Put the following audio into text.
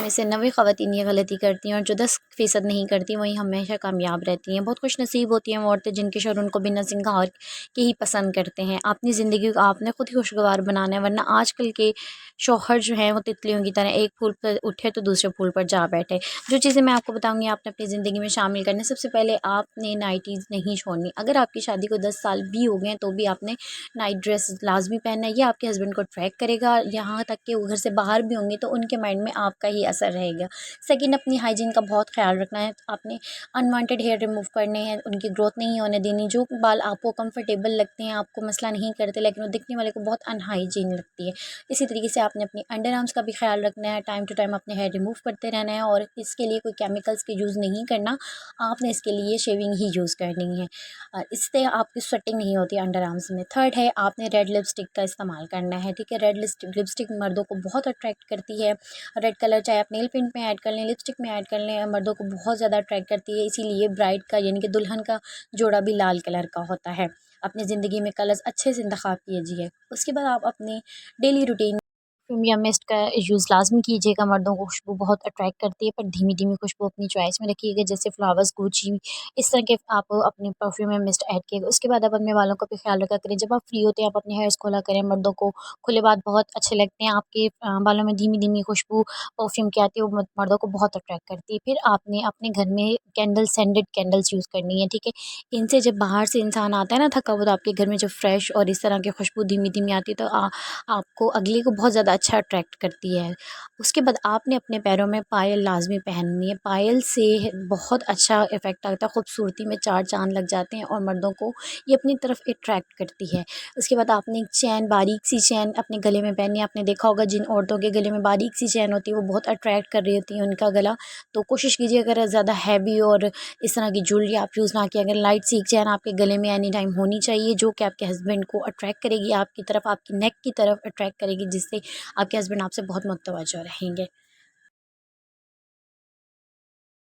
में से 90 ख़वातीन ये गलती करती हैं और जो 10% नहीं करती वही हमेशा कामयाब रहती हैं। बहुत खुश नसीब होती हैं वो औरतें जिनके शौहर उनको बिना सिंगार के ही पसंद करते हैं। अपनी ज़िंदगी को आपने खुद ही खुशगवार बनाना है, वरना आजकल के शौहर जो हैं वो तितलियों की तरह एक फूल पर उठे तो दूसरे फूल पर जा बैठे। जो चीज़ें मैं आपको बताऊँगी आपने अपनी ज़िंदगी में शामिल करनी है। सबसे पहले आपने नाइटीज़ नहीं छोड़नी। अगर आपकी शादी को 10 साल भी हो गए हैं तो भी आपने नाइट ड्रेस लाज़मी पहनना है। ये आपके हस्बैंड को अट्रैक्ट करेगा, यहाँ तक कि वो घर से बाहर भी होंगे तो उनके माइंड में आपका ही असर रहेगा। सेकंड, अपनी हाइजीन का बहुत ख्याल रखना है। आपने अनवांटेड हेयर रिमूव करने हैं, उनकी ग्रोथ नहीं होने देनी। जो बाल आपको कंफर्टेबल लगते हैं, आपको मसला नहीं करते, लेकिन वो दिखने वाले को बहुत अनहाइजीन लगती है। इसी तरीके से आपने अपनी अंडर आर्म्स का भी ख्याल रखना है। टाइम टू टाइम अपने हेयर रिमूव करते रहना है और इसके लिए कोई केमिकल्स की यूज़ नहीं करना। आपने इसके लिए शेविंग ही यूज़ करनी है। इससे आपकी स्वेटिंग नहीं होती अंडर आर्म्स में। थर्ड है, आपने रेड लिपस्टिक का इस्तेमाल करना है, ठीक है। रेड लिपस्टिक मर्दों को बहुत अट्रैक्ट करती है। रेड कलर चाहे आप नेल पेंट में ऐड कर लें, लिपस्टिक में ऐड कर लें, मर्दों को बहुत ज़्यादा अट्रैक्ट करती है। इसीलिए ब्राइड का यानी कि दुल्हन का जोड़ा भी लाल कलर का होता है। अपनी ज़िंदगी में कलर्स अच्छे से इंतखाब कीजिए। उसके बाद आप अपनी डेली रूटीन परफ्यूम या मिस्ट का यूज़ लाज़मी कीजिएगा। मर्दों को खुशबू बहुत अट्रैक्ट करती है, पर धीमी-धीमी खुशबू अपनी चॉइस में रखिएगा, जैसे फ्लावर्स, गुची, इस तरह के आप अपने परफ्यूम या मिस्ट ऐड कीजिएगा। उसके बाद आप अपने बालों का भी ख्याल रखा करें। जब आप फ्री होते हैं आप अपने हेयर्स खोला करें। मर्दों को खुले बाल बहुत अच्छे लगते हैं। आपके बालों में धीमी-धीमी खुशबू परफ्यूम की आती है, वो मर्दों को बहुत अट्रैक्ट करती है। फिर आपने अपने घर में सेंटेड कैंडल्स यूज़ करनी है, ठीक है। इनसे जब बाहर से इंसान आता है ना थका हुआ, तो आपके घर में जब फ्रेश और इस तरह की खुशबू धीमी-धीमी आती है तो आपको अगले को बहुत ज़्यादा अच्छा अट्रैक्ट करती है। उसके बाद आपने अपने पैरों में पायल लाज़मी पहननी है। पायल से बहुत अच्छा इफ़ेक्ट आता है, खूबसूरती में चार चाँद लग जाते हैं और मर्दों को ये अपनी तरफ अट्रैक्ट करती है। उसके बाद आपने एक चैन, बारीक सी चैन अपने गले में पहननी है। आपने देखा होगा जिन औरतों के गले में बारीक सी चैन होती है वो बहुत अट्रैक्ट कर रही होती है उनका गला। तो कोशिश कीजिए अगर ज़्यादा हैवी और इस तरह की ज्वेलरी आप यूज़ ना किया, अगर लाइट सी एक चैन आपके गले में एनी टाइम होनी चाहिए, जो कि आपके हस्बैंड को अट्रैक्ट करेगी आपकी तरफ, आपकी नेक की तरफ अट्रैक्ट करेगी, जिससे आपके हस्बैंड आपसे बहुत मुतवज्जो रहेंगे।